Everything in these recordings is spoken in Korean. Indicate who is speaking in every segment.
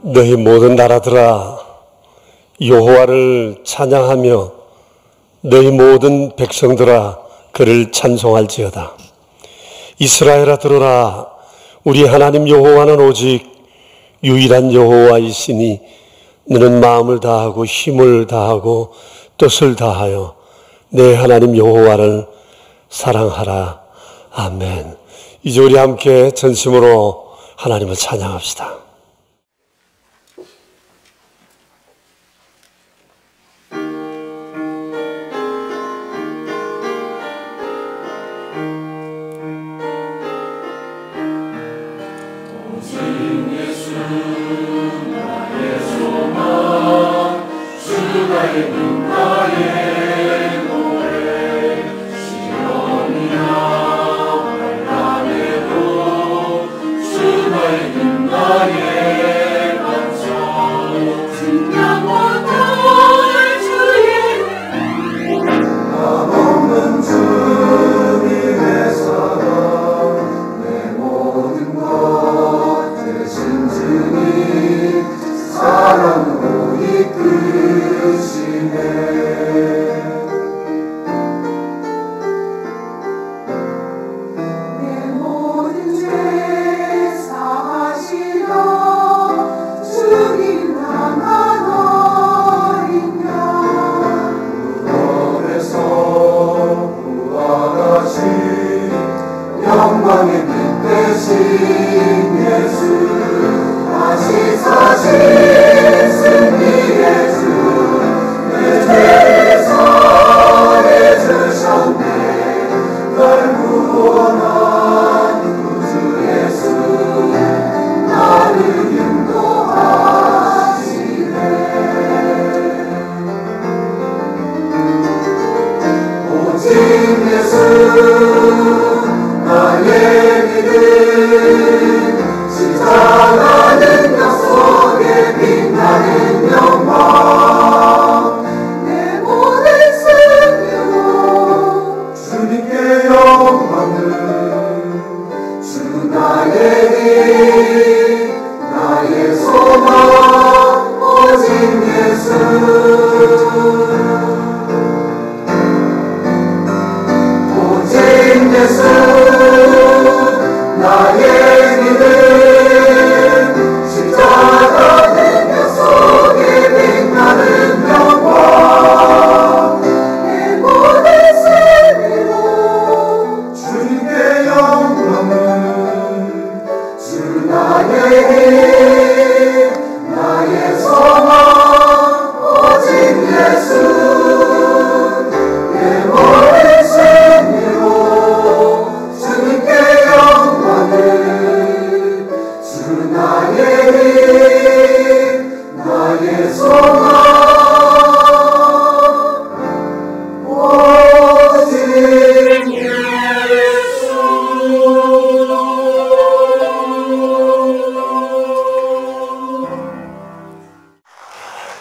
Speaker 1: 너희 모든 나라들아 여호와를 찬양하며 너희 모든 백성들아 그를 찬송할지어다. 이스라엘아 들으라. 우리 하나님 여호와는 오직 유일한 여호와이시니 너는 마음을 다하고 힘을 다하고 뜻을 다하여 내 하나님 여호와를 사랑하라. 아멘. 이제 우리 함께 전심으로 하나님을 찬양합시다.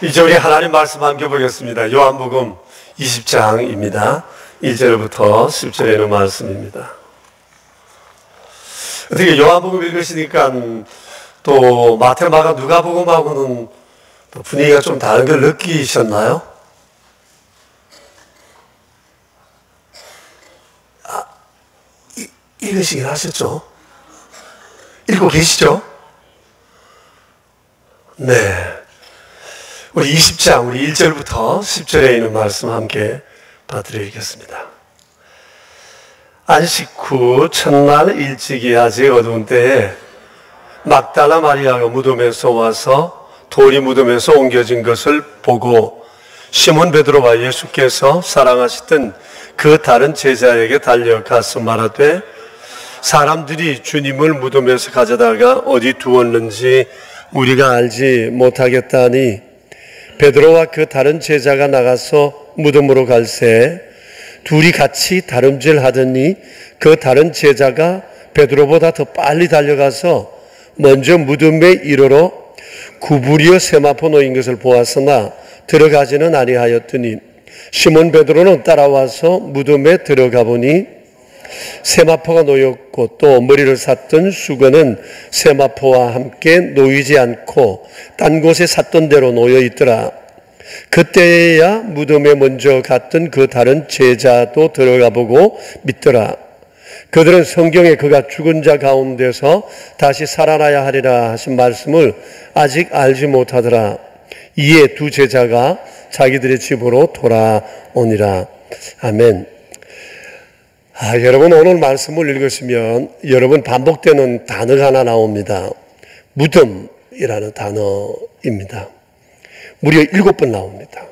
Speaker 1: 이제 우리 하나님 말씀 함께 보겠습니다. 요한복음 20장입니다. 1절부터 10절에 있는 말씀입니다. 어떻게 요한복음 읽으시니까 또 마태, 마가, 누가복음하고는 또 분위기가 좀 다른 걸 느끼셨나요? 읽으시긴 하셨죠? 읽고 계시죠? 네. 우리 20장, 우리 1절부터 10절에 있는 말씀 함께 받아드리겠습니다. 안식 후 첫날 일찍이 아직 어두운 때에 막달라 마리아가 무덤에서 와서 돌이 무덤에서 옮겨진 것을 보고 시몬 베드로와 예수께서 사랑하시던 그 다른 제자에게 달려가서 말하되 사람들이 주님을 무덤에서 가져다가 어디 두었는지 우리가 알지 못하겠다니 베드로와 그 다른 제자가 나가서 무덤으로 갈새 둘이 같이 다름질 하더니 그 다른 제자가 베드로보다 더 빨리 달려가서 먼저 무덤에 이르러 구부리어 세마포 놓인 것을 보았으나 들어가지는 아니하였더니 시몬 베드로는 따라와서 무덤에 들어가 보니 세마포가 놓였고 또 머리를 샀던 수건은 세마포와 함께 놓이지 않고 딴 곳에 샀던 대로 놓여 있더라. 그때야 무덤에 먼저 갔던 그 다른 제자도 들어가 보고 믿더라. 그들은 성경에 그가 죽은 자 가운데서 다시 살아나야 하리라 하신 말씀을 아직 알지 못하더라. 이에 두 제자가 자기들의 집으로 돌아오니라. 아멘. 여러분, 오늘 말씀을 읽으시면 여러분 반복되는 단어가 하나 나옵니다. 무덤이라는 단어입니다. 무려 7번 나옵니다.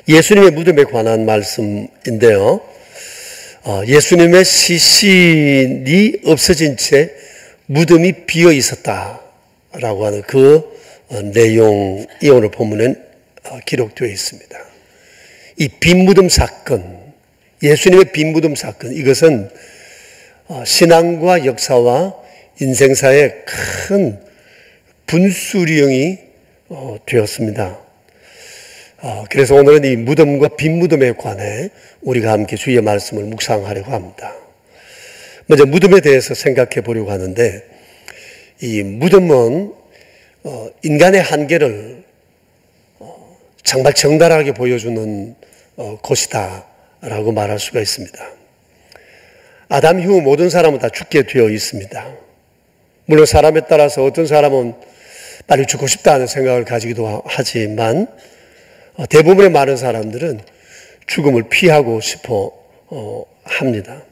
Speaker 1: 예수님의 무덤에 관한 말씀인데요. 예수님의 시신이 없어진 채 무덤이 비어 있었다라고 하는 그 내용이 오늘 본문엔 기록되어 있습니다. 이 빈 무덤 사건, 예수님의 빈 무덤 사건, 이것은 신앙과 역사와 인생사에 큰 분수령이 되었습니다. 그래서 오늘은 이 무덤과 빈 무덤에 관해 우리가 함께 주의 말씀을 묵상하려고 합니다. 먼저 무덤에 대해서 생각해 보려고 하는데, 이 무덤은 인간의 한계를 정말 정갈하게 보여주는 곳이다 라고 말할 수가 있습니다. 아담 이후 모든 사람은 다 죽게 되어 있습니다. 물론 사람에 따라서 어떤 사람은 빨리 죽고 싶다는 생각을 가지기도 하지만 대부분의 많은 사람들은 죽음을 피하고 싶어 합니다.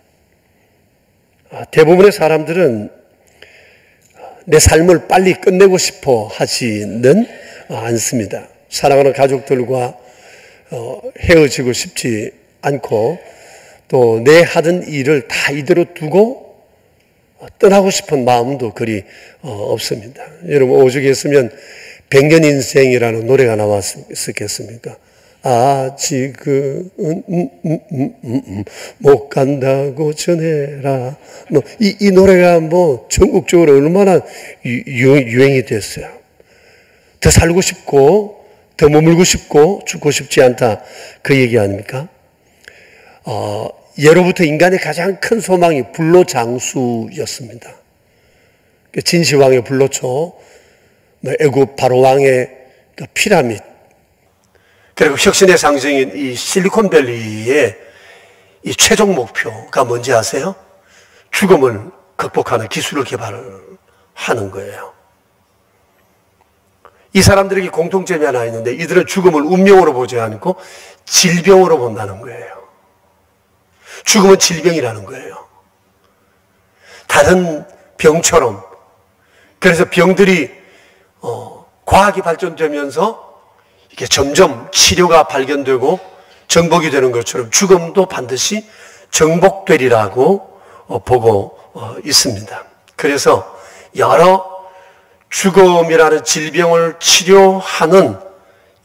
Speaker 1: 대부분의 사람들은 내 삶을 빨리 끝내고 싶어 하지는 않습니다. 사랑하는 가족들과 헤어지고 싶지 않고 또 내 하던 일을 다 이대로 두고 떠나고 싶은 마음도 그리 없습니다. 여러분, 오죽했으면 백년 인생이라는 노래가 나왔었겠습니까? 아직은 못 간다고 전해라. 이 노래가 전국적으로 얼마나 유행이 됐어요. 더 살고 싶고 더 머물고 싶고 죽고 싶지 않다, 그 얘기 아닙니까? 예로부터 인간의 가장 큰 소망이 불로장수였습니다. 진시황의 불로초, 애굽 바로 왕의 피라밋, 그리고 혁신의 상징인 이 실리콘밸리의 이 최종 목표가 뭔지 아세요? 죽음을 극복하는 기술을 개발하는 거예요. 이 사람들에게 공통점이 하나 있는데, 이들은 죽음을 운명으로 보지 않고 질병으로 본다는 거예요. 죽음은 질병이라는 거예요. 다른 병처럼. 그래서 병들이 과학이 발전되면서 이게 점점 치료가 발견되고 정복이 되는 것처럼 죽음도 반드시 정복되리라고 보고 있습니다. 그래서 여러 죽음이라는 질병을 치료하는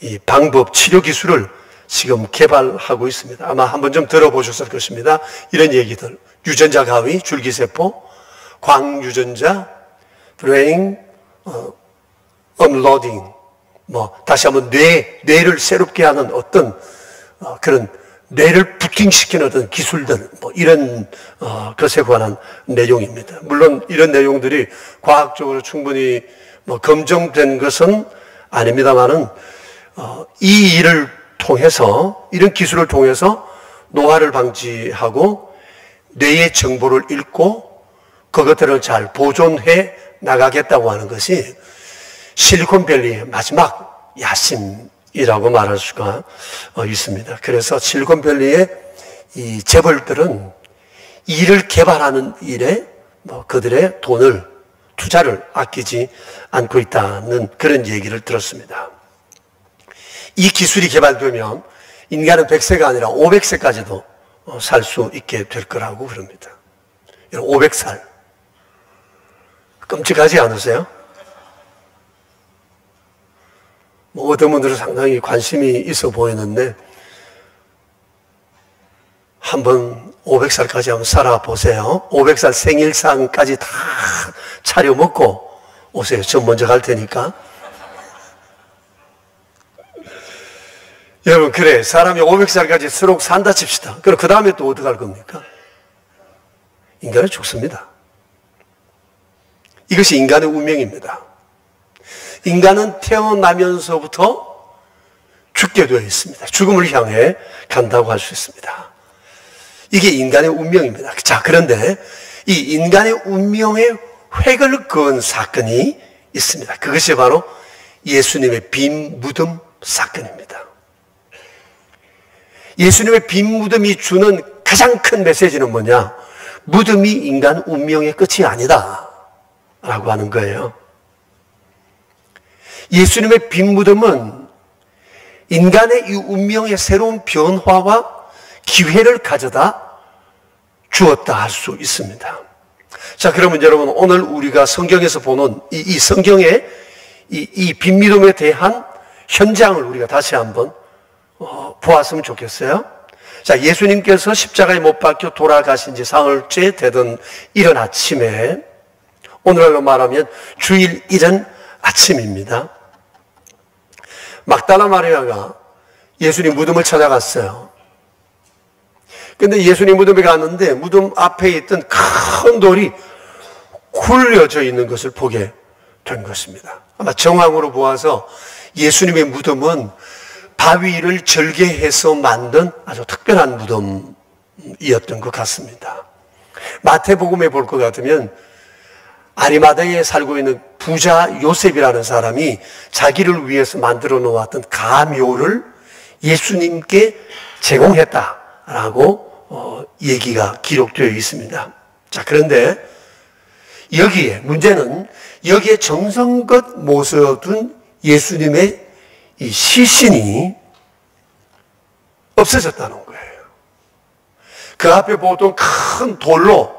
Speaker 1: 이 방법, 치료 기술을 지금 개발하고 있습니다. 아마 한번 좀 들어보셨을 것입니다. 이런 얘기들. 유전자 가위, 줄기세포, 광유전자, 브레인 업로딩, 다시 한번 뇌를 새롭게 하는 어떤 그런 뇌를 부팅시키는 어떤 기술들, 이런 것에 관한 내용입니다. 물론 이런 내용들이 과학적으로 충분히 검증된 것은 아닙니다만은 이 일을 통해서, 이런 기술을 통해서 노화를 방지하고 뇌의 정보를 읽고 그것들을 잘 보존해 나가겠다고 하는 것이 실리콘밸리의 마지막 야심이라고 말할 수가 있습니다. 그래서 실리콘밸리의 이 재벌들은 일을 개발하는 일에 그들의 돈을, 투자를 아끼지 않고 있다는 그런 얘기를 들었습니다. 이 기술이 개발되면 인간은 100세가 아니라 500세까지도 살 수 있게 될 거라고 그럽니다. 500살. 끔찍하지 않으세요? 어떤 분들은 상당히 관심이 있어 보이는데 한번 500살까지 한번 살아보세요. 500살 생일상까지 다 차려 먹고 오세요. 저 먼저 갈 테니까. 여러분, 그래, 사람이 500살까지 수록 산다 칩시다. 그럼 그 다음에 또 어떡할 겁니까? 인간은 죽습니다. 이것이 인간의 운명입니다. 인간은 태어나면서부터 죽게 되어 있습니다. 죽음을 향해 간다고 할 수 있습니다. 이게 인간의 운명입니다. 자, 그런데 이 인간의 운명에 획을 그은 사건이 있습니다. 그것이 바로 예수님의 빈 무덤 사건입니다. 예수님의 빈 무덤이 주는 가장 큰 메시지는 뭐냐? 무덤이 인간 운명의 끝이 아니다 라고 하는 거예요. 예수님의 빈 무덤은 인간의 이 운명의 새로운 변화와 기회를 가져다 주었다 할 수 있습니다. 자, 그러면 여러분, 오늘 우리가 성경에서 보는 이 성경의 이 빈 무덤에 대한 현장을 우리가 다시 한번 보았으면 좋겠어요. 자, 예수님께서 십자가에 못 박혀 돌아가신 지 사흘째 되던 이른 아침에, 오늘날로 말하면 주일 이른 아침입니다. 막달라 마리아가 예수님 무덤을 찾아갔어요. 근데 예수님 무덤에 갔는데 무덤 앞에 있던 큰 돌이 굴려져 있는 것을 보게 된 것입니다. 아마 정황으로 보아서 예수님의 무덤은 바위를 절개해서 만든 아주 특별한 무덤이었던 것 같습니다. 마태복음에 볼 것 같으면 아리마다에 살고 있는 부자 요셉이라는 사람이 자기를 위해서 만들어 놓았던 가묘를 예수님께 제공했다라고 얘기가 기록되어 있습니다. 자, 그런데 문제는 여기에 정성껏 모셔둔 예수님의 이 시신이 없어졌다는 거예요. 그 앞에 보통 큰 돌로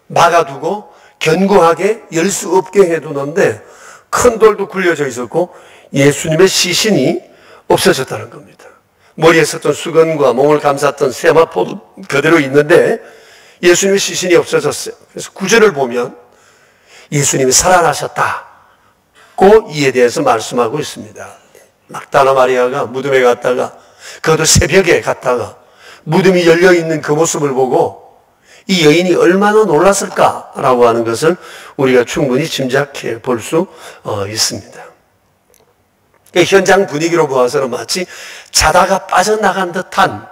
Speaker 1: 막아두고 견고하게 열 수 없게 해두는데 큰 돌도 굴려져 있었고 예수님의 시신이 없어졌다는 겁니다. 머리에 썼던 수건과 몸을 감쌌던 세마포도 그대로 있는데 예수님의 시신이 없어졌어요. 그래서 구절을 보면 예수님이 살아나셨다고 이에 대해서 말씀하고 있습니다. 막달라 마리아가 무덤에 갔다가, 그것도 새벽에 갔다가 무덤이 열려있는 그 모습을 보고 이 여인이 얼마나 놀랐을까라고 하는 것을 우리가 충분히 짐작해 볼 수 있습니다. 현장 분위기로 보아서는 마치 자다가 빠져나간 듯한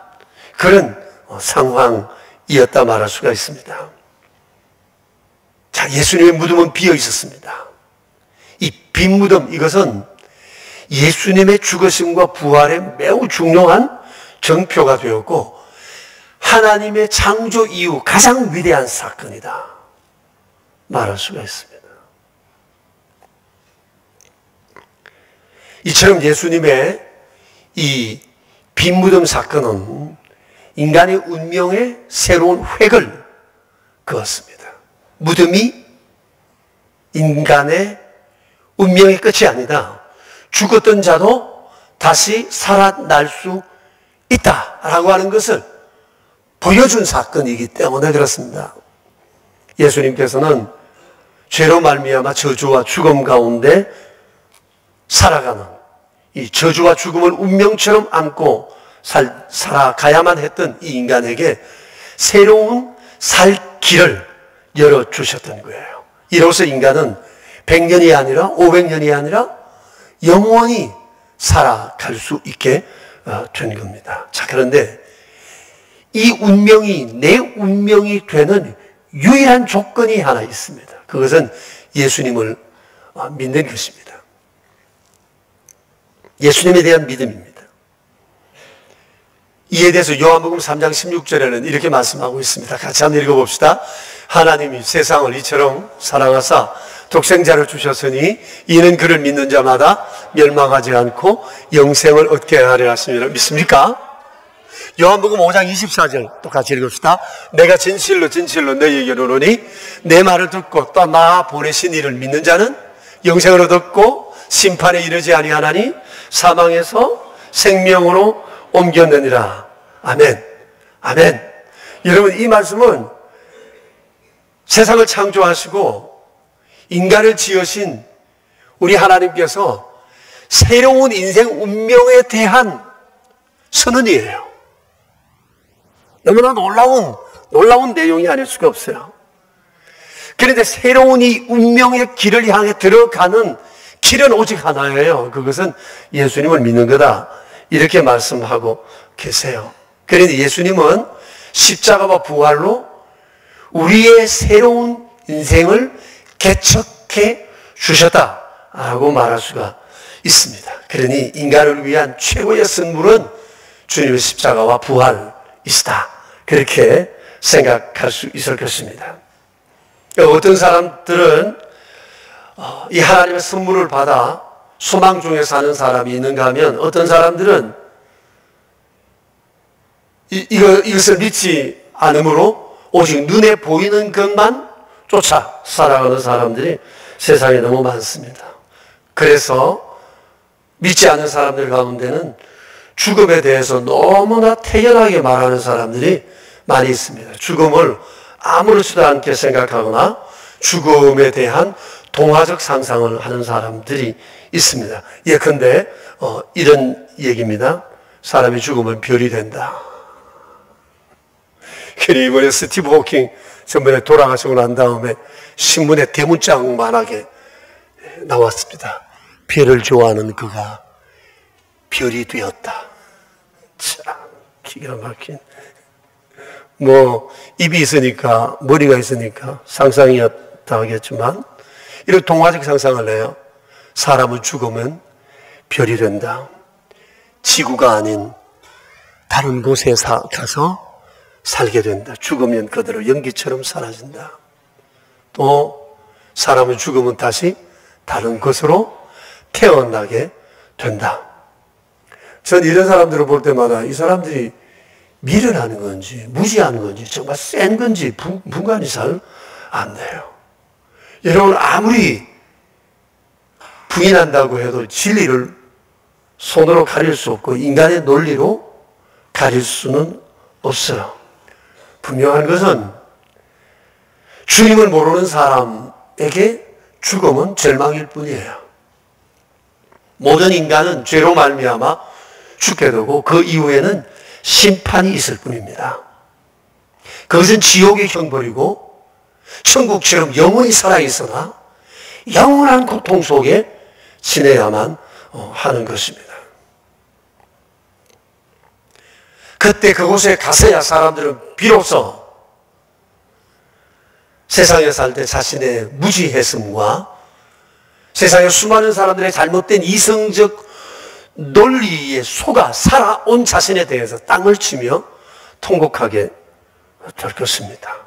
Speaker 1: 그런 상황이었다 말할 수가 있습니다. 자, 예수님의 무덤은 비어 있었습니다. 이 빈 무덤, 이것은 예수님의 죽으심과 부활에 매우 중요한 정표가 되었고 하나님의 창조 이후 가장 위대한 사건이다 말할 수가 있습니다. 이처럼 예수님의 이 빈 무덤 사건은 인간의 운명에 새로운 획을 그었습니다. 무덤이 인간의 운명의 끝이 아니다. 죽었던 자도 다시 살아날 수 있다라고 하는 것을 보여준 사건이기 때문에 그렇습니다. 예수님께서는 죄로 말미암아 저주와 죽음 가운데 살아가는 이 저주와 죽음을 운명처럼 안고 살아가야만 했던 이 인간에게 새로운 살 길을 열어주셨던 거예요. 이로써 인간은 100년이 아니라 500년이 아니라 영원히 살아갈 수 있게 된 겁니다. 자, 그런데 이 운명이 내 운명이 되는 유일한 조건이 하나 있습니다. 그것은 예수님을 믿는 것입니다. 예수님에 대한 믿음입니다. 이에 대해서 요한복음 3장 16절에는 이렇게 말씀하고 있습니다. 같이 한번 읽어봅시다. 하나님이 세상을 이처럼 사랑하사 독생자를 주셨으니 이는 그를 믿는 자마다 멸망하지 않고 영생을 얻게 하려 하심이라. 믿습니까? 요한복음 5장 24절 또 같이 읽읍시다. 내가 진실로 진실로 너희에게 이르노니 내 말을 듣고 또 나 보내신 이를 믿는 자는 영생을 얻었고 심판에 이르지 아니하나니 사망에서 생명으로 옮겼느니라. 아멘. 아멘. 여러분, 이 말씀은 세상을 창조하시고 인간을 지으신 우리 하나님께서 새로운 인생 운명에 대한 선언이에요. 너무나 놀라운 내용이 아닐 수가 없어요. 그런데 새로운 이 운명의 길을 향해 들어가는 길은 오직 하나예요. 그것은 예수님을 믿는 거다. 이렇게 말씀하고 계세요. 그런데 예수님은 십자가와 부활로 우리의 새로운 인생을 개척해 주셨다라고 말할 수가 있습니다. 그러니 인간을 위한 최고의 선물은 주님의 십자가와 부활이시다. 그렇게 생각할 수 있을 것입니다. 어떤 사람들은 이 하나님의 선물을 받아 소망 중에 사는 사람이 있는가 하면, 어떤 사람들은 이것을 믿지 않으므로 오직 눈에 보이는 것만 쫓아 살아가는 사람들이 세상에 너무 많습니다. 그래서 믿지 않는 사람들 가운데는 죽음에 대해서 너무나 태연하게 말하는 사람들이 많이 있습니다. 죽음을 아무렇지도 않게 생각하거나 죽음에 대한 동화적 상상을 하는 사람들이 있습니다. 예컨대 이런 얘기입니다. 사람이 죽으면 별이 된다. 그리고 이번에 스티브 호킹 전번에 돌아가시고 난 다음에 신문에 대문짝만하게 나왔습니다. 별을 좋아하는 그가 별이 되었다. 참 기가 막힌. 입이 있으니까, 머리가 있으니까 상상이었다 하겠지만, 이런 동화적 상상을 해요. 사람은 죽으면 별이 된다. 지구가 아닌 다른 곳에 가서 살게 된다. 죽으면 그대로 연기처럼 사라진다. 또 사람은 죽으면 다시 다른 곳으로 태어나게 된다. 전 이런 사람들을 볼 때마다 이 사람들이 미련하는 건지 무지하는 건지 정말 센 건지 분간이 잘 안 돼요. 여러분, 아무리 부인한다고 해도 진리를 손으로 가릴 수 없고 인간의 논리로 가릴 수는 없어요. 분명한 것은 주님을 모르는 사람에게 죽음은 절망일 뿐이에요. 모든 인간은 죄로 말미암아 죽게 되고 그 이후에는 심판이 있을 뿐입니다. 그것은 지옥의 형벌이고 천국처럼 영원히 살아있으나 영원한 고통 속에 지내야만 하는 것입니다. 그때 그곳에 가서야 사람들은 비로소 세상에 살 때 자신의 무지했음과 세상의 수많은 사람들의 잘못된 이성적 논리에 속아 살아온 자신에 대해서 땅을 치며 통곡하게 될 것입니다.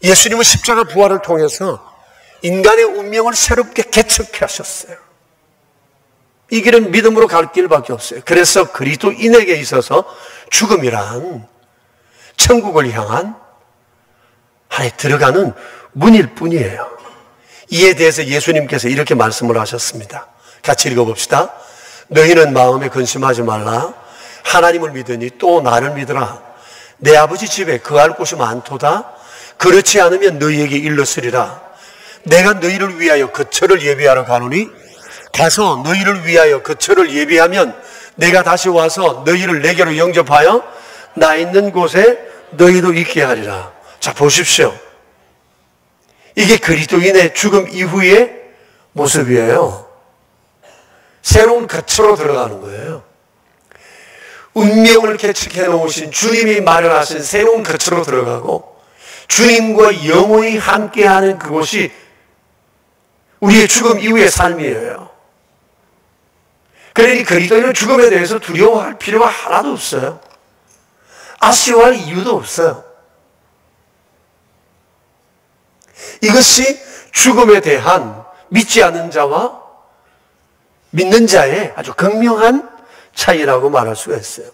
Speaker 1: 예수님은 십자가 부활을 통해서 인간의 운명을 새롭게 개척하셨어요. 이 길은 믿음으로 갈 길밖에 없어요. 그래서 그리스도인에게 있어서 죽음이란 천국을 향한 안에 들어가는 문일 뿐이에요. 이에 대해서 예수님께서 이렇게 말씀을 하셨습니다. 같이 읽어봅시다. 너희는 마음에 근심하지 말라. 하나님을 믿으니 또 나를 믿으라. 내 아버지 집에 거할 곳이 많도다. 그렇지 않으면 너희에게 일렀으리라. 내가 너희를 위하여 거처를 예비하러 가노니 가서 너희를 위하여 거처를 예비하면 내가 다시 와서 너희를 내게로 영접하여 나 있는 곳에 너희도 있게 하리라. 자, 보십시오. 이게 그리스도인의 죽음 이후의 모습이에요. 새로운 거처로 들어가는 거예요. 운명을 개척해 놓으신 주님이 마련하신 새로운 거처로 들어가고 주님과 영원히 함께하는 그곳이 우리의 죽음 이후의 삶이에요. 그러니 그리스도인은 죽음에 대해서 두려워할 필요가 하나도 없어요. 아쉬워할 이유도 없어요. 이것이 죽음에 대한 믿지 않는 자와 믿는 자의 아주 극명한 차이라고 말할 수가 있어요.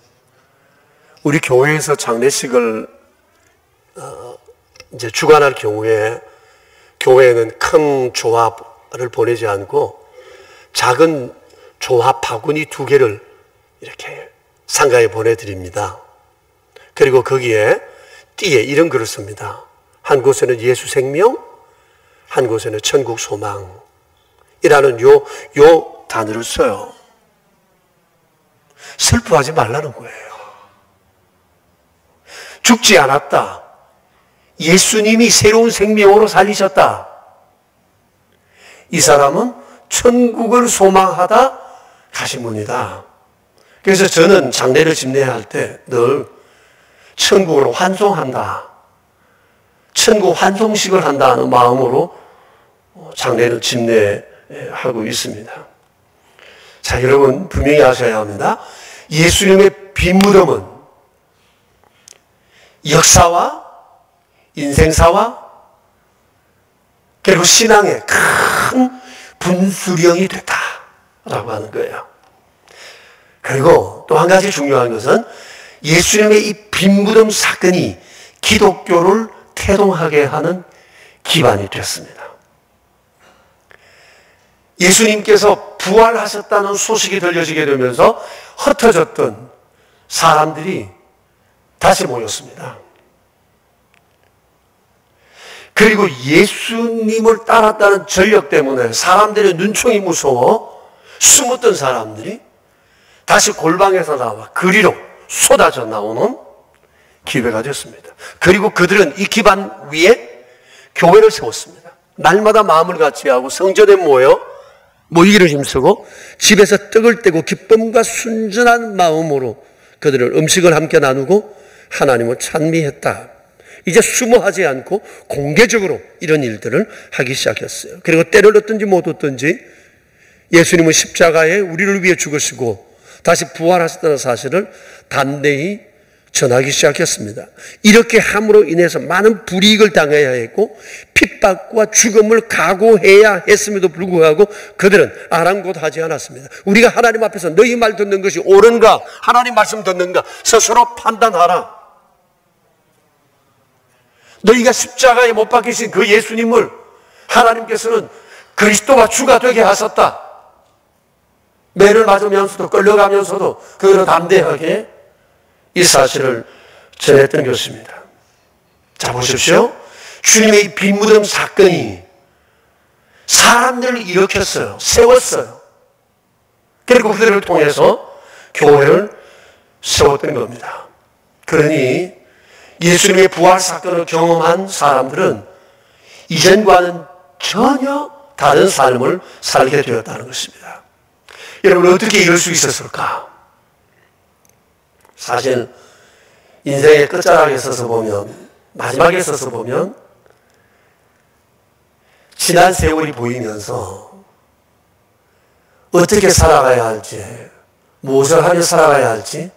Speaker 1: 우리 교회에서 장례식을 이제 주관할 경우에 교회는 큰 조합을 보내지 않고 작은 조합 바구니 2개를 이렇게 상가에 보내드립니다. 그리고 거기에 띠에 이런 글을 씁니다. 한 곳에는 예수 생명, 한 곳에는 천국 소망이라는 요 단어를 써요. 슬퍼하지 말라는 거예요. 죽지 않았다. 예수님이 새로운 생명으로 살리셨다. 이 사람은 천국을 소망하다 가신 분이다. 그래서 저는 장례를 집례할 때 늘 천국으로 환송한다. 천국 환송식을 한다는 마음으로 장례를 집례하고 있습니다. 자, 여러분 분명히 아셔야 합니다. 예수님의 빈 무덤은 역사와 인생사와 그리고 신앙의 큰 분수령이 됐다라고 하는 거예요. 그리고 또 한 가지 중요한 것은 예수님의 이 빈 무덤 사건이 기독교를 태동하게 하는 기반이 됐습니다. 예수님께서 부활하셨다는 소식이 들려지게 되면서 흩어졌던 사람들이 다시 모였습니다. 그리고 예수님을 따랐다는 전력 때문에 사람들의 눈총이 무서워 숨었던 사람들이 다시 골방에서 나와 그리로 쏟아져 나오는 기회가 됐습니다. 그리고 그들은 이 기반 위에 교회를 세웠습니다. 날마다 마음을 같이하고 성전에 모여 모이기를 힘쓰고 집에서 떡을 떼고 기쁨과 순전한 마음으로 그들은 음식을 함께 나누고 하나님을 찬미했다. 이제 수모하지 않고 공개적으로 이런 일들을 하기 시작했어요. 그리고 때를 얻든지 못 얻든지 예수님은 십자가에 우리를 위해 죽으시고 다시 부활하셨다는 사실을 담대히 전하기 시작했습니다. 이렇게 함으로 인해서 많은 불이익을 당해야 했고 핍박과 죽음을 각오해야 했음에도 불구하고 그들은 아랑곳하지 않았습니다. 우리가 하나님 앞에서 너희 말 듣는 것이 옳은가, 하나님 말씀 듣는가 스스로 판단하라. 너희가 십자가에 못 박히신 그 예수님을 하나님께서는 그리스도와 주가 되게 하셨다. 매를 맞으면서도 끌려가면서도 그들은 담대하게 이 사실을 전했던 것입니다. 자, 보십시오. 주님의 이 빈 무덤 사건이 사람들을 일으켰어요. 세웠어요. 그리고 그들을 통해서 교회를 세웠던 겁니다. 그러니 예수님의 부활 사건을 경험한 사람들은 이전과는 전혀 다른 삶을 살게 되었다는 것입니다. 여러분, 어떻게 이럴 수 있었을까? 사실 인생의 끝자락에 서서 보면, 마지막에 서서 보면 지난 세월이 보이면서 어떻게 살아가야 할지, 무엇을 하며 살아가야 할지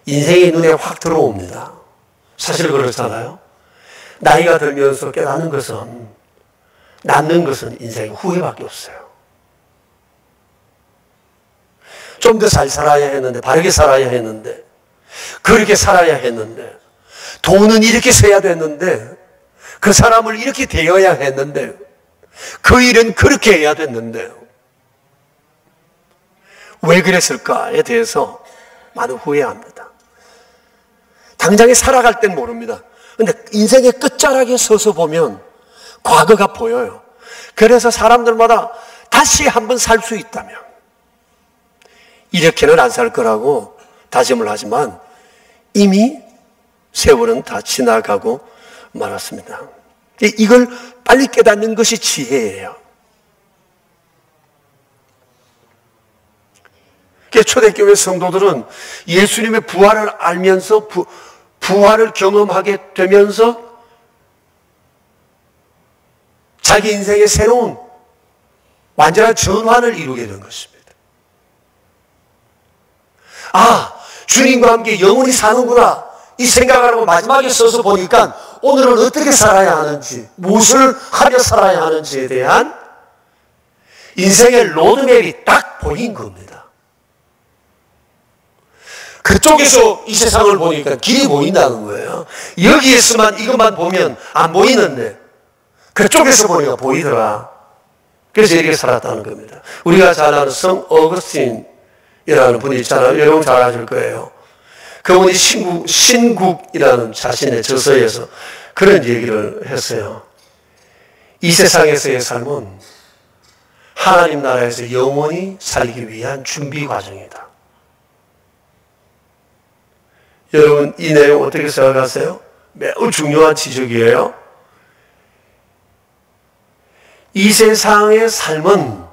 Speaker 1: 인생의 눈에 확 들어옵니다. 사실 그렇잖아요. 나이가 들면서 깨닫는 것은, 남는 것은 인생의 후회밖에 없어요. 좀 더 잘 살아야 했는데, 바르게 살아야 했는데, 그렇게 살아야 했는데, 돈은 이렇게 써야 됐는데, 그 사람을 이렇게 대해야 했는데, 그 일은 그렇게 해야 됐는데, 왜 그랬을까에 대해서 많은 후회합니다. 당장에 살아갈 땐 모릅니다. 근데 인생의 끝자락에 서서 보면 과거가 보여요. 그래서 사람들마다 다시 한번 살 수 있다면 이렇게는 안 살 거라고 다짐을 하지만 이미 세월은 다 지나가고 말았습니다. 이걸 빨리 깨닫는 것이 지혜예요. 초대교회 성도들은 예수님의 부활을 알면서 부활을 경험하게 되면서 자기 인생의 새로운 완전한 전환을 이루게 된 것입니다. 아, 주님과 함께 영원히 사는구나, 이 생각을 하고 마지막에 서서 보니까 오늘은 어떻게 살아야 하는지, 무엇을 하며 살아야 하는지에 대한 인생의 로드맵이 딱 보인 겁니다. 그쪽에서 이 세상을 보니까 길이 보인다는 거예요. 여기에서만 이것만 보면 안 보이는데 그쪽에서 보니까 보이더라. 그래서 이렇게 살았다는 겁니다. 우리가 잘 아는 성 어거스틴이라는 분이 있잖아요. 여러분 잘 아실 거예요. 그분이 신국이라는 자신의 저서에서 그런 얘기를 했어요. 이 세상에서의 삶은 하나님 나라에서 영원히 살기 위한 준비 과정이다. 여러분, 이 내용 어떻게 생각하세요? 매우 중요한 지적이에요. 이 세상의 삶은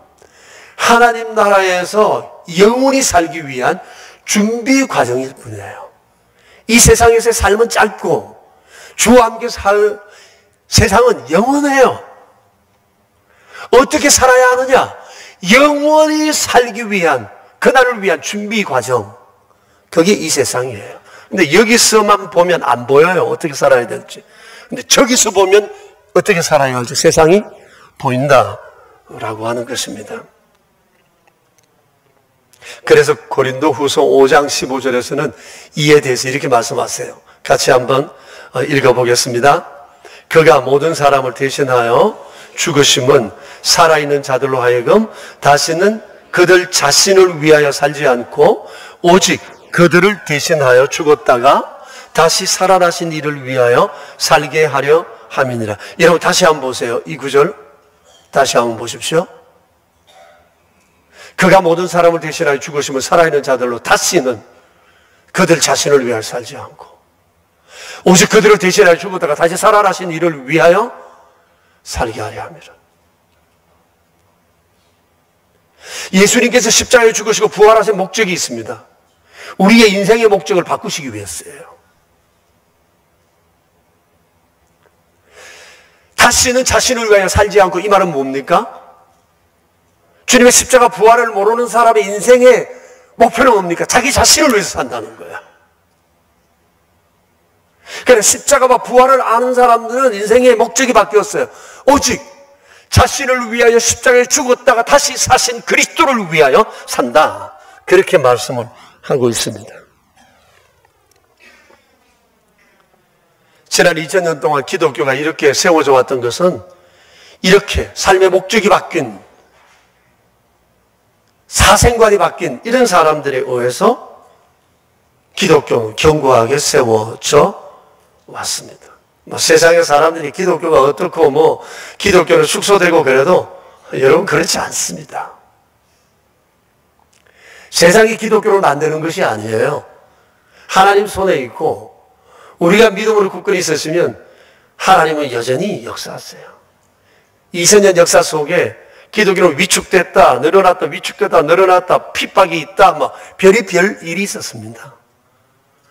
Speaker 1: 하나님 나라에서 영원히 살기 위한 준비 과정일 뿐이에요. 이 세상에서의 삶은 짧고 주와 함께 살 세상은 영원해요. 어떻게 살아야 하느냐? 영원히 살기 위한, 그날을 위한 준비 과정. 그게 이 세상이에요. 근데 여기서만 보면 안 보여요. 어떻게 살아야 될지. 근데 저기서 보면 어떻게 살아야 할지 세상이 보인다라고 하는 것입니다. 그래서 고린도 후서 5장 15절에서는 이에 대해서 이렇게 말씀하세요. 같이 한번 읽어보겠습니다. 그가 모든 사람을 대신하여 죽으심은 살아있는 자들로 하여금 다시는 그들 자신을 위하여 살지 않고 오직 그들을 대신하여 죽었다가 다시 살아나신 이를 위하여 살게 하려 함이니라. 여러분 다시 한번 보세요. 이 구절 다시 한번 보십시오. 그가 모든 사람을 대신하여 죽으심은 살아있는 자들로 다시는 그들 자신을 위하여 살지 않고 오직 그들을 대신하여 죽었다가 다시 살아나신 이를 위하여 살게 하려 함이라. 예수님께서 십자가에 죽으시고 부활하신 목적이 있습니다. 우리의 인생의 목적을 바꾸시기 위해서예요. 다시는 자신을 위하여 살지 않고, 이 말은 뭡니까? 주님의 십자가 부활을 모르는 사람의 인생의 목표는 뭡니까? 자기 자신을 위해서 산다는 거야. 그러니까 십자가와 부활을 아는 사람들은 인생의 목적이 바뀌었어요. 오직 자신을 위하여 십자가에 죽었다가 다시 사신 그리스도를 위하여 산다. 그렇게 말씀을 하고 있습니다. 지난 2000년 동안 기독교가 이렇게 세워져 왔던 것은 이렇게 삶의 목적이 바뀐, 사생관이 바뀐 이런 사람들에 의해서 기독교는 견고하게 세워져 왔습니다. 세상의 사람들이 기독교가 어떻고 기독교는 축소되고 그래도 여러분 그렇지 않습니다. 세상이 기독교를 만드는 것이 아니에요. 하나님 손에 있고 우리가 믿음으로 굳건히 있었으면 하나님은 여전히 역사하세요. 2000년 역사 속에 기독교는 위축됐다, 늘어났다, 위축됐다, 늘어났다, 핍박이 있다, 별의별 일이 있었습니다.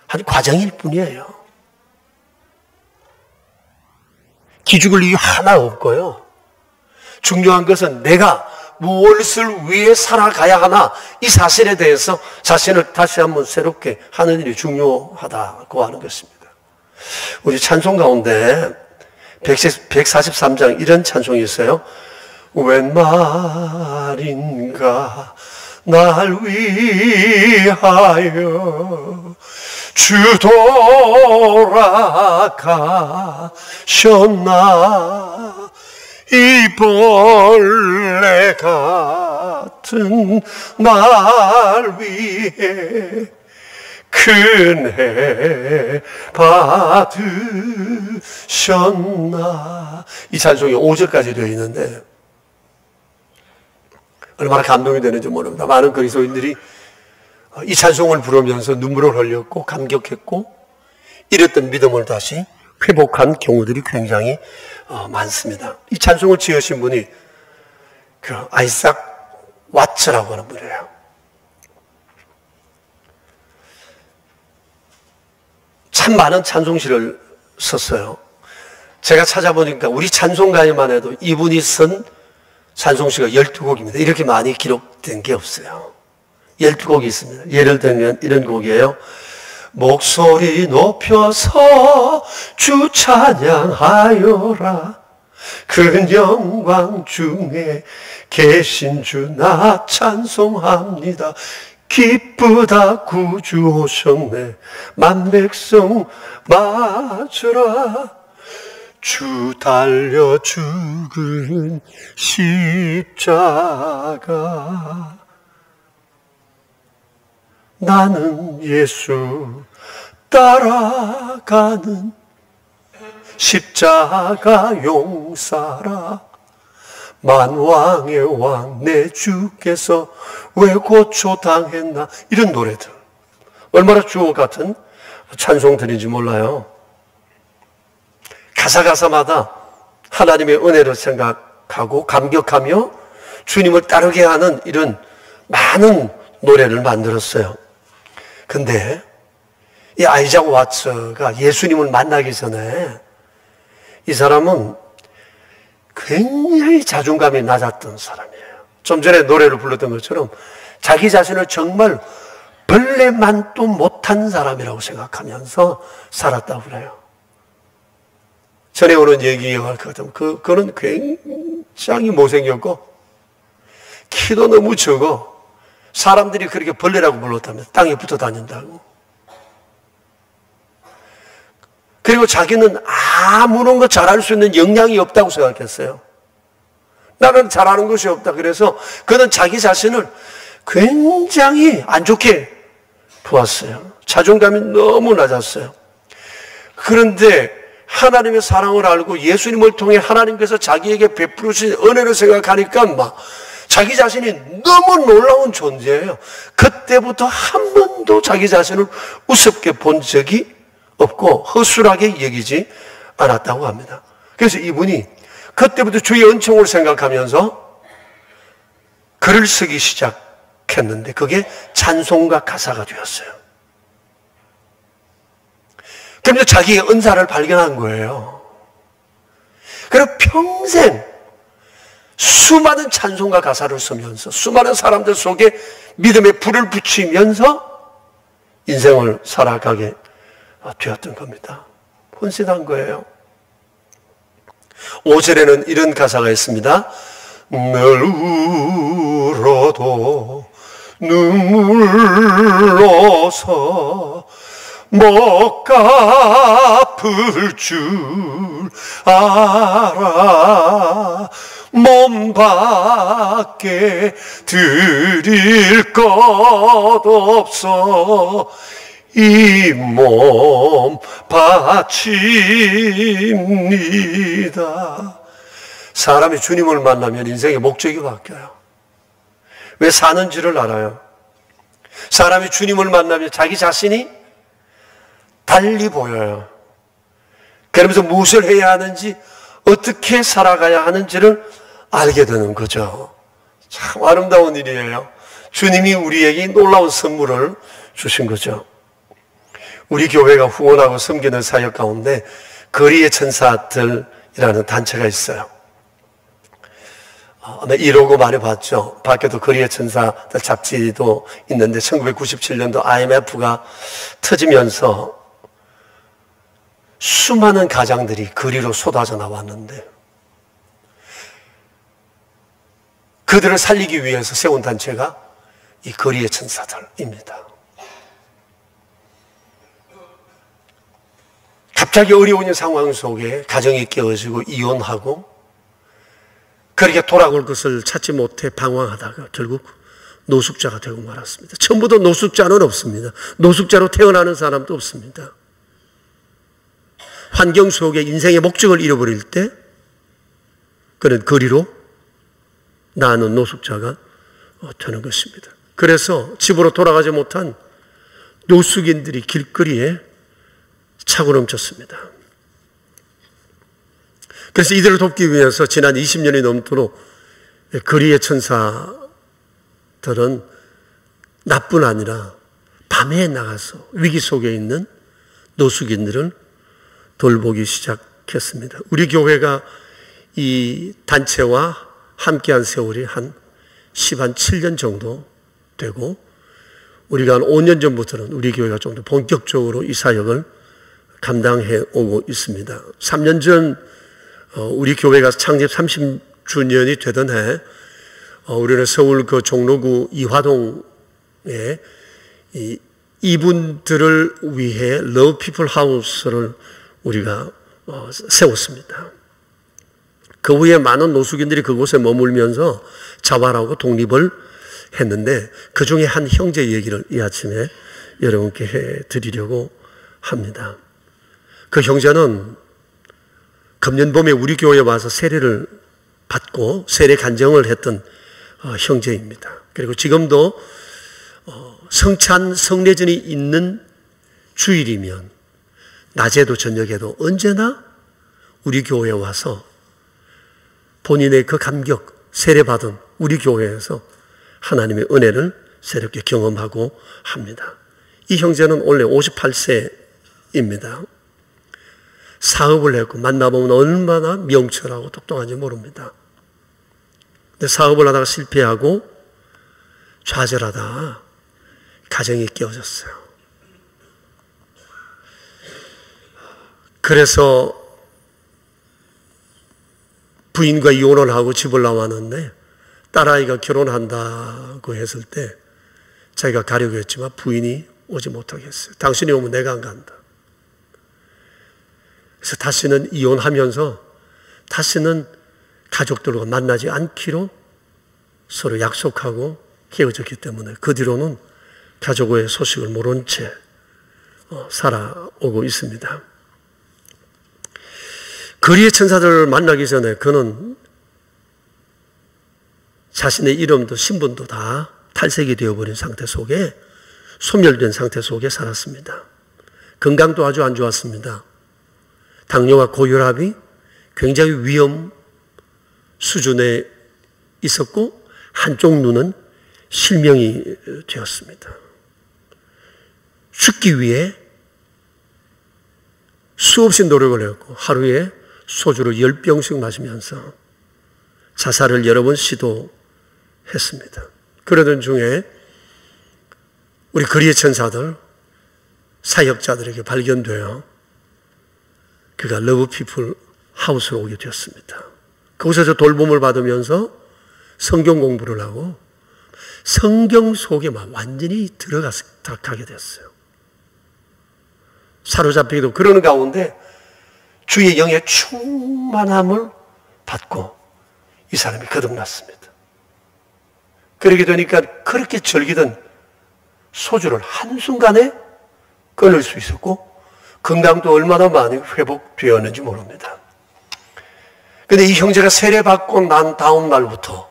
Speaker 1: 한 과정일 뿐이에요. 기죽을 이유 하나 없고요. 중요한 것은 내가 무엇을 위해 살아가야 하나, 이 사실에 대해서 자신을 다시 한번 새롭게 하는 일이 중요하다고 하는 것입니다. 우리 찬송 가운데 143장 이런 찬송이 있어요. 웬 말인가 날 위하여 주 돌아가셨나 이 벌레 같은 날 위해 큰애 받으셨나. 이 찬송이 5절까지 되어 있는데 얼마나 감동이 되는지 모릅니다. 많은 그리스도인들이 이 찬송을 부르면서 눈물을 흘렸고 감격했고 잃었던 믿음을 다시 회복한 경우들이 굉장히 많습니다. 이 찬송을 지으신 분이 아이삭 와츠라고 하는 분이에요. 참 많은 찬송시를 썼어요. 제가 찾아보니까 우리 찬송가에만 해도 이분이 쓴 찬송시가 12곡입니다. 이렇게 많이 기록된 게 없어요. 12곡이 있습니다. 예를 들면 이런 곡이에요. 목소리 높여서 주 찬양하여라. 큰 영광 중에 계신 주 나 찬송합니다. 기쁘다 구주 오셨네. 만백성 맞으라. 주 달려 죽은 십자가. 나는 예수 따라가는 십자가 용사라. 만왕의 왕 내 주께서 왜 고초당했나, 이런 노래들, 얼마나 주옥 같은 찬송들인지 몰라요. 가사마다 하나님의 은혜를 생각하고 감격하며 주님을 따르게 하는 이런 많은 노래를 만들었어요. 근데 이 아이작 와츠가 예수님을 만나기 전에 이 사람은 굉장히 자존감이 낮았던 사람이에요. 좀 전에 노래를 불렀던 것처럼 자기 자신을 정말 벌레만도 못한 사람이라고 생각하면서 살았다고 그래요. 전에 오는 얘기가 거든. 그는 굉장히 못생겼고 키도 너무 적어. 사람들이 그렇게 벌레라고 불렀다면 땅에 붙어 다닌다고. 그리고 자기는 아무런 거 잘할 수 있는 역량이 없다고 생각했어요. 나는 잘하는 것이 없다. 그래서 그는 자기 자신을 굉장히 안 좋게 보았어요. 자존감이 너무 낮았어요. 그런데 하나님의 사랑을 알고 예수님을 통해 하나님께서 자기에게 베푸신 은혜를 생각하니까 막 자기 자신이 너무 놀라운 존재예요. 그때부터 한 번도 자기 자신을 우습게 본 적이 없고 허술하게 여기지 않았다고 합니다. 그래서 이분이 그때부터 주의 은총을 생각하면서 글을 쓰기 시작했는데 그게 찬송가 가사가 되었어요. 그러면서 자기의 은사를 발견한 거예요. 그리고 평생 수많은 찬송가 가사를 쓰면서 수많은 사람들 속에 믿음의 불을 붙이면서 인생을 살아가게 되었던 겁니다. 헌신한 거예요. 5절에는 이런 가사가 있습니다. 늘 울어도 눈물로서 못 갚을 줄 알아 몸 밖에 드릴 것 없어 이 몸 바칩니다. 사람이 주님을 만나면 인생의 목적이 바뀌어요. 왜 사는지를 알아요. 사람이 주님을 만나면 자기 자신이 달리 보여요. 그러면서 무엇을 해야 하는지, 어떻게 살아가야 하는지를 알게 되는 거죠. 참 아름다운 일이에요. 주님이 우리에게 놀라운 선물을 주신 거죠. 우리 교회가 후원하고 섬기는 사역 가운데 거리의 천사들이라는 단체가 있어요. 이 로고 많이 봤죠. 밖에도 거리의 천사들 잡지도 있는데 1997년도 IMF가 터지면서 수많은 가장들이 거리로 쏟아져 나왔는데 그들을 살리기 위해서 세운 단체가 이 거리의 천사들입니다. 갑자기 어려운 상황 속에 가정이 깨어지고 이혼하고 그렇게 돌아올 것을 찾지 못해 방황하다가 결국 노숙자가 되고 말았습니다. 처음부터 노숙자는 없습니다. 노숙자로 태어나는 사람도 없습니다. 환경 속에 인생의 목적을 잃어버릴 때 그런 거리로 나는 노숙자가 되는 것입니다. 그래서 집으로 돌아가지 못한 노숙인들이 길거리에 차고 넘쳤습니다. 그래서 이들을 돕기 위해서 지난 20년이 넘도록 거리의 천사들은 나뿐 아니라 밤에 나가서 위기 속에 있는 노숙인들을 돌보기 시작했습니다. 우리 교회가 이 단체와 함께한 세월이 한 7년 정도 되고 우리가 한 5년 전부터는 우리 교회가 좀 더 본격적으로 이 사역을 감당해 오고 있습니다. 3년 전 우리 교회가 창립 30주년이 되던 해 우리는 서울 그 종로구 이화동에 이분들을 위해 러브 피플 하우스를 우리가 세웠습니다. 그 후에 많은 노숙인들이 그곳에 머물면서 자활하고 독립을 했는데 그 중에 한 형제 얘기를 이 아침에 여러분께 해드리려고 합니다. 그 형제는 금년 봄에 우리 교회에 와서 세례를 받고 세례 간증을 했던 형제입니다. 그리고 지금도 성찬 성례전이 있는 주일이면 낮에도 저녁에도 언제나 우리 교회에 와서 본인의 그 감격, 세례받은 우리 교회에서 하나님의 은혜를 새롭게 경험하고 합니다. 이 형제는 원래 58세입니다. 사업을 했고 만나보면 얼마나 명철하고 똑똑한지 모릅니다. 근데 사업을 하다가 실패하고 좌절하다가 가정이 깨어졌어요. 그래서 부인과 이혼을 하고 집을 나왔는데 딸아이가 결혼한다고 했을 때 자기가 가려고 했지만 부인이 오지 못하겠어요. 당신이 오면 내가 안 간다. 그래서 다시는 이혼하면서 다시는 가족들과 만나지 않기로 서로 약속하고 헤어졌기 때문에 그 뒤로는 가족의 소식을 모른 채 살아오고 있습니다. 거리의 천사들을 만나기 전에 그는 자신의 이름도 신분도 다 탈색이 되어버린 상태 속에, 소멸된 상태 속에 살았습니다. 건강도 아주 안 좋았습니다. 당뇨와 고혈압이 굉장히 위험 수준에 있었고 한쪽 눈은 실명이 되었습니다. 죽기 위해 수없이 노력을 했고 하루에 소주를 10병씩 마시면서 자살을 여러 번 시도했습니다. 그러던 중에 우리 거리의 천사들, 사역자들에게 발견되어 그가 러브피플 하우스로 오게 되었습니다. 거기서 돌봄을 받으면서 성경 공부를 하고 성경 속에 완전히 들어가게 됐어요. 사로잡히기도 그러는 가운데 주의 영의 충만함을 받고 이 사람이 거듭났습니다. 그러게 되니까 그렇게 즐기던 소주를 한순간에 끊을 수 있었고 건강도 얼마나 많이 회복되었는지 모릅니다. 그런데 이 형제가 세례받고 난 다음 날부터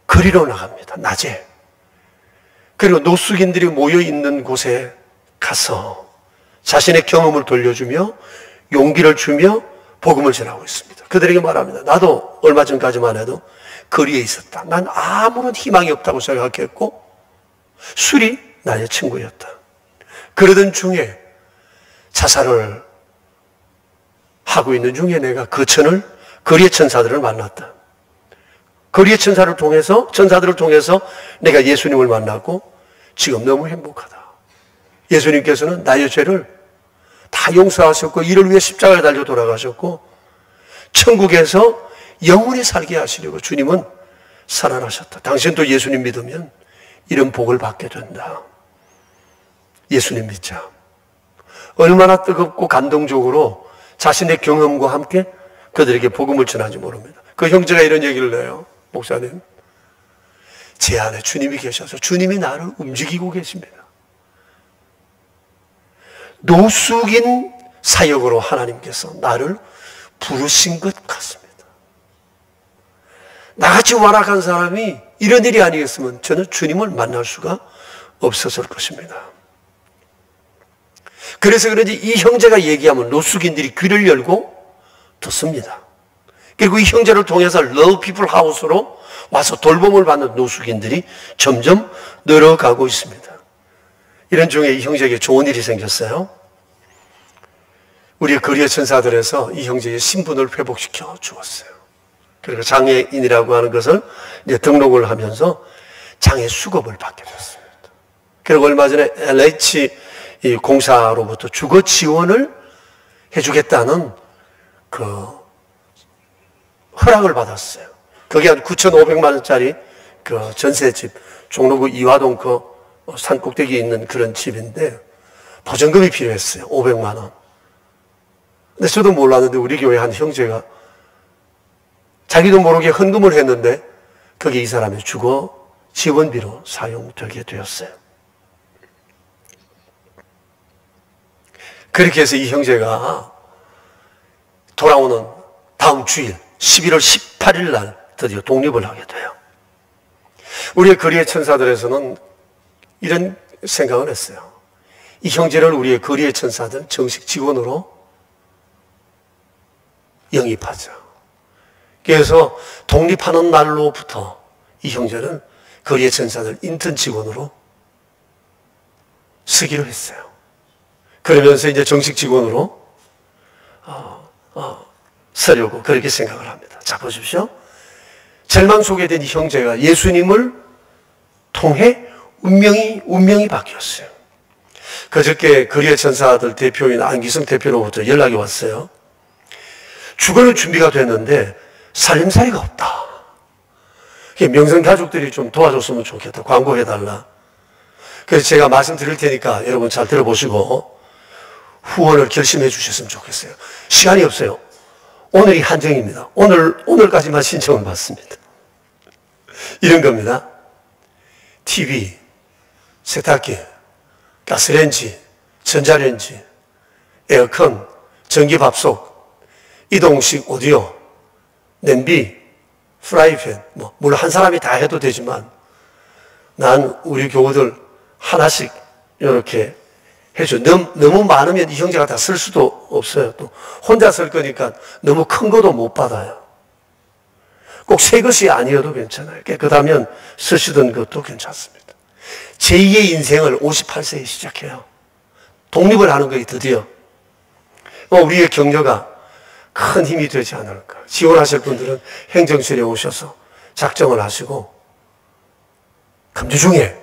Speaker 1: 거리로 나갑니다. 낮에. 그리고 노숙인들이 모여있는 곳에 가서 자신의 경험을 돌려주며 용기를 주며 복음을 전하고 있습니다. 그들에게 말합니다. 나도 얼마 전까지만 해도 거리에 있었다. 난 아무런 희망이 없다고 생각했고 술이 나의 친구였다. 그러던 중에 자살을 하고 있는 중에 내가 거천을 거리의 천사들을 만났다. 거리의 천사들을 통해서 내가 예수님을 만났고 지금 너무 행복하다. 예수님께서는 나의 죄를 다 용서하셨고 이를 위해 십자가에 달려 돌아가셨고 천국에서 영원히 살게 하시려고 주님은 살아나셨다. 당신도 예수님 믿으면 이런 복을 받게 된다. 예수님 믿자. 얼마나 뜨겁고 감동적으로 자신의 경험과 함께 그들에게 복음을 전하는지 모릅니다. 그 형제가 이런 얘기를 해요. 목사님, 제 안에 주님이 계셔서 주님이 나를 움직이고 계십니다. 노숙인 사역으로 하나님께서 나를 부르신 것 같습니다. 나같이 완악한 사람이 이런 일이 아니겠으면 저는 주님을 만날 수가 없었을 것입니다. 그래서 그런지 이 형제가 얘기하면 노숙인들이 귀를 열고 듣습니다. 그리고 이 형제를 통해서 러브피플 하우스로 와서 돌봄을 받는 노숙인들이 점점 늘어가고 있습니다. 이런 중에 이 형제에게 좋은 일이 생겼어요. 우리의 거리의 천사들에서 이 형제의 신분을 회복시켜 주었어요. 그리고 장애인이라고 하는 것을 이제 등록을 하면서 장애 수급을 받게 됐습니다. 그리고 얼마 전에 LH 공사로부터 주거 지원을 해주겠다는 그 허락을 받았어요. 그게 한 9,500만 원짜리 그 전세집, 종로구 이화동 그 산꼭대기에 있는 그런 집인데 보증금이 필요했어요. 500만 원. 근데 저도 몰랐는데 우리 교회 한 형제가 자기도 모르게 헌금을 했는데 그게 이 사람의 주거 지원비로 사용되게 되었어요. 그렇게 해서 이 형제가 돌아오는 다음 주일 11월 18일 날 드디어 독립을 하게 돼요. 우리의 거리의 천사들에서는 이런 생각을 했어요. 이 형제를 우리의 거리의 천사들 정식 직원으로 영입하자. 그래서 독립하는 날로부터 이 형제는 거리의 천사들 인턴 직원으로 쓰기로 했어요. 그러면서 이제 정식 직원으로 서려고 그렇게 생각을 합니다. 자, 보십시오. 절망 속에 된 이 형제가 예수님을 통해 운명이 바뀌었어요. 그저께 거리의 천사들 대표인 안기성 대표로부터 연락이 왔어요. 죽을 준비가 됐는데 살림살이가 없다. 명성 가족들이 좀 도와줬으면 좋겠다. 광고해달라. 그래서 제가 말씀드릴 테니까 여러분 잘 들어보시고 후원을 결심해 주셨으면 좋겠어요. 시간이 없어요. 오늘이 한정입니다. 오늘까지만 신청을 받습니다. 이런 겁니다. TV, 세탁기, 가스레인지, 전자레인지, 에어컨, 전기밥솥, 이동식 오디오, 냄비, 프라이팬, 물론 한 사람이 다 해도 되지만 난 우리 교우들 하나씩 이렇게 해줘. 너무 많으면 이 형제가 다 쓸 수도 없어요. 또 혼자 쓸 거니까 너무 큰 것도 못 받아요. 꼭 새 것이 아니어도 괜찮아요. 깨끗하면 쓰시던 것도 괜찮습니다. 제2의 인생을 58세에 시작해요. 독립을 하는 거예요, 드디어. 우리의 격려가 큰 힘이 되지 않을까. 지원하실 분들은 행정실에 오셔서 작정을 하시고 금주중에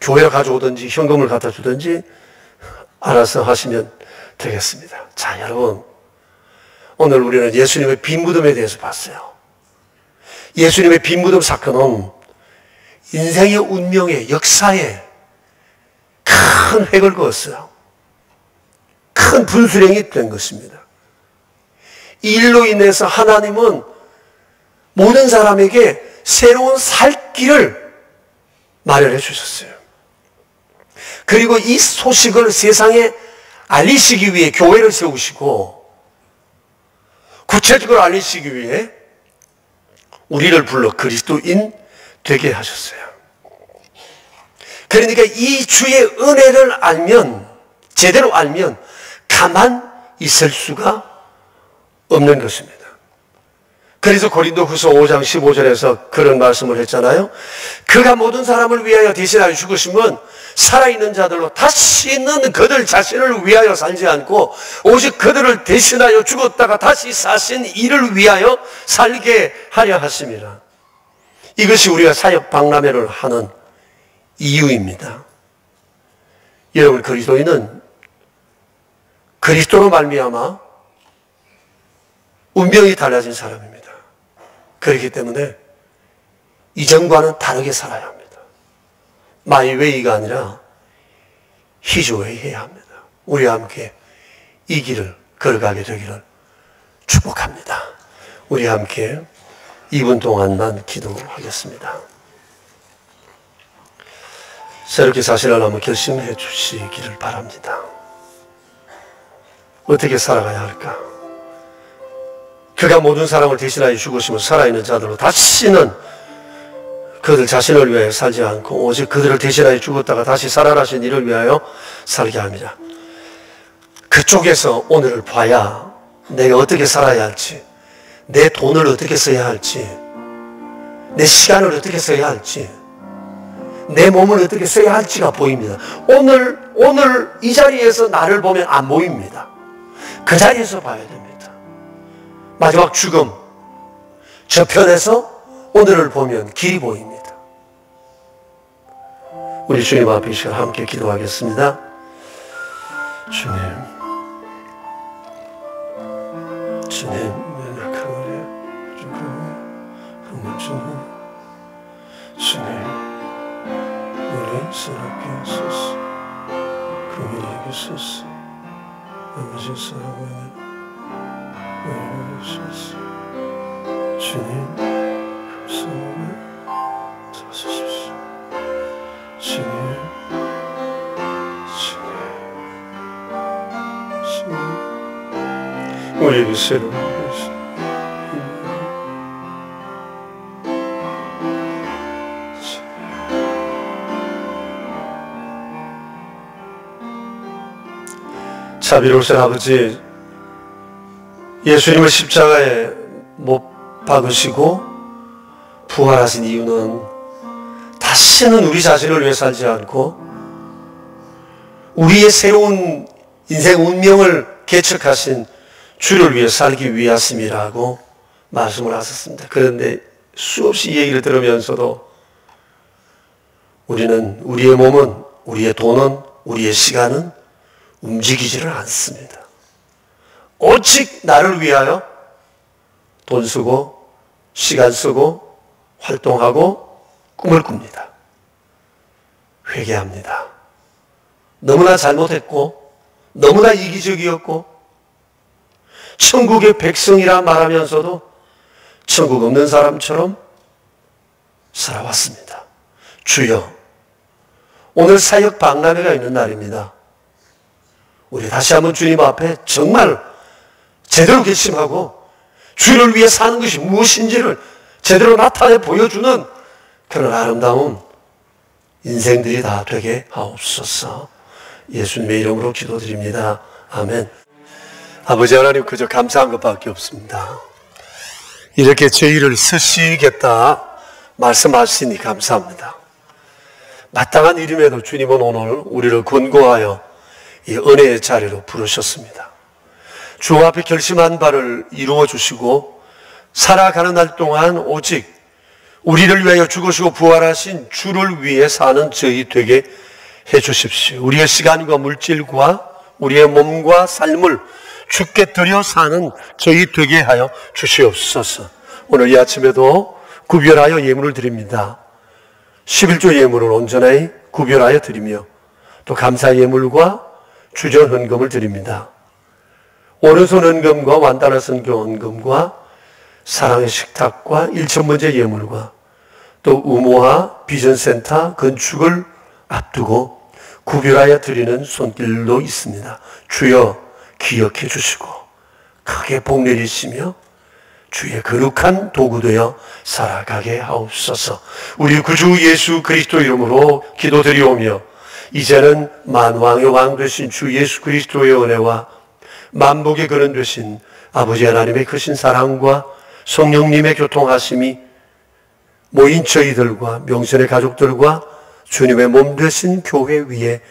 Speaker 1: 교회를 가져오든지 현금을 갖다 주든지 알아서 하시면 되겠습니다. 자, 여러분, 오늘 우리는 예수님의 빈 무덤에 대해서 봤어요. 예수님의 빈 무덤 사건은 인생의 운명의 역사에 큰 획을 그었어요. 큰 분수령이 된 것입니다. 이 일로 인해서 하나님은 모든 사람에게 새로운 살 길을 마련해 주셨어요. 그리고 이 소식을 세상에 알리시기 위해 교회를 세우시고 구체적으로 알리시기 위해 우리를 불러 그리스도인 되게 하셨어요. 그러니까 이 주의 은혜를 알면, 제대로 알면 가만 있을 수가 없는 것입니다. 그래서 고린도후서 5장 15절에서 그런 말씀을 했잖아요. 그가 모든 사람을 위하여 대신하여 죽으시면 살아있는 자들로 다시는 그들 자신을 위하여 살지 않고 오직 그들을 대신하여 죽었다가 다시 사신 이를 위하여 살게 하려 하심이라. 이것이 우리가 사역 박람회를 하는 이유입니다. 여러분, 그리스도인은 그리스도로 말미암아 운명이 달라진 사람입니다. 그렇기 때문에 이전과는 다르게 살아야 합니다. My way가 아니라 His way 해야 합니다. 우리와 함께 이 길을 걸어가게 되기를 축복합니다. 우리와 함께 2분 동안만 기도하겠습니다. 새롭게 사실을 한번 결심해 주시기를 바랍니다. 어떻게 살아가야 할까? 그가 모든 사람을 대신하여 죽으시면 살아있는 자들로 다시는 그들 자신을 위하여 살지 않고 오직 그들을 대신하여 죽었다가 다시 살아나신 이를 위하여 살게 합니다. 그쪽에서 오늘을 봐야 내가 어떻게 살아야 할지, 내 돈을 어떻게 써야 할지, 내 시간을 어떻게 써야 할지, 내 몸을 어떻게 써야 할지가 보입니다. 오늘 이 자리에서 나를 보면 안 보입니다. 그 자리에서 봐야 됩니다. 마지막 죽음, 저편에서 오늘을 보면 길이 보입니다. 우리 주님 앞에 이 시간 함께 기도하겠습니다. 주님, 연약한 우리 주님, 주님, 우리 새롭게 하소서. 그분이 여기소서. 아버지 사랑하는 주님, 감사합니다. 도와주십시오. 주님, 우리에게 새로운 것이 자비로우신 아버지, 예수님을 십자가에 못 박으시고 부활하신 이유는 다시는 우리 자신을 위해 살지 않고 우리의 새로운 인생 운명을 개척하신 주를 위해 살기 위하심이라고 말씀을 하셨습니다. 그런데 수없이 이 얘기를 들으면서도 우리는, 우리의 몸은, 우리의 돈은, 우리의 시간은 움직이지를 않습니다. 오직 나를 위하여 돈 쓰고 시간 쓰고 활동하고 꿈을 꿉니다. 회개합니다. 너무나 잘못했고 너무나 이기적이었고 천국의 백성이라 말하면서도 천국 없는 사람처럼 살아왔습니다. 주여, 오늘 사역 박람회가 있는 날입니다. 우리 다시 한번 주님 앞에 정말 제대로 결심하고 주를 위해 사는 것이 무엇인지를 제대로 나타내 보여주는 그런 아름다운 인생들이 다 되게 하옵소서. 예수님의 이름으로 기도드립니다. 아멘. 아버지 하나님, 그저 감사한 것밖에 없습니다. 이렇게 저희를 쓰시겠다 말씀하시니 감사합니다. 마땅한 일임에도 주님은 오늘 우리를 권고하여 이 은혜의 자리로 부르셨습니다. 주 앞에 결심한 바를 이루어 주시고 살아가는 날 동안 오직 우리를 위하여 죽으시고 부활하신 주를 위해 사는 저희 되게 해 주십시오. 우리의 시간과 물질과 우리의 몸과 삶을 주께 드려 사는 저희 되게 하여 주시옵소서. 오늘 이 아침에도 구별하여 예물을 드립니다. 11조 예물을 온전히 구별하여 드리며 또 감사 예물과 주전 헌금을 드립니다. 오른손 헌금과 완단한 선교 헌금과 사랑의 식탁과 1,000번째 예물과 또 의모와 비전센터 건축을 앞두고 구별하여 드리는 손길도 있습니다. 주여 기억해 주시고 크게 복 내리시며 주의 거룩한 도구 되어 살아가게 하옵소서. 우리 구주 예수 그리스도 이름으로 기도드리오며 이제는 만왕의 왕 되신 주 예수 그리스도의 은혜와 만복의 근원 되신 아버지 하나님의 크신 사랑과 성령님의 교통하심이 모인 저희들과 명선의 가족들과 주님의 몸 되신 교회 위에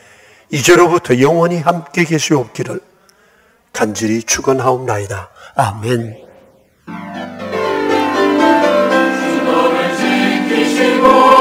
Speaker 1: 이제로부터 영원히 함께 계시옵기를 간절히 축원하옵나이다. 아멘.
Speaker 2: 주님을 지키시고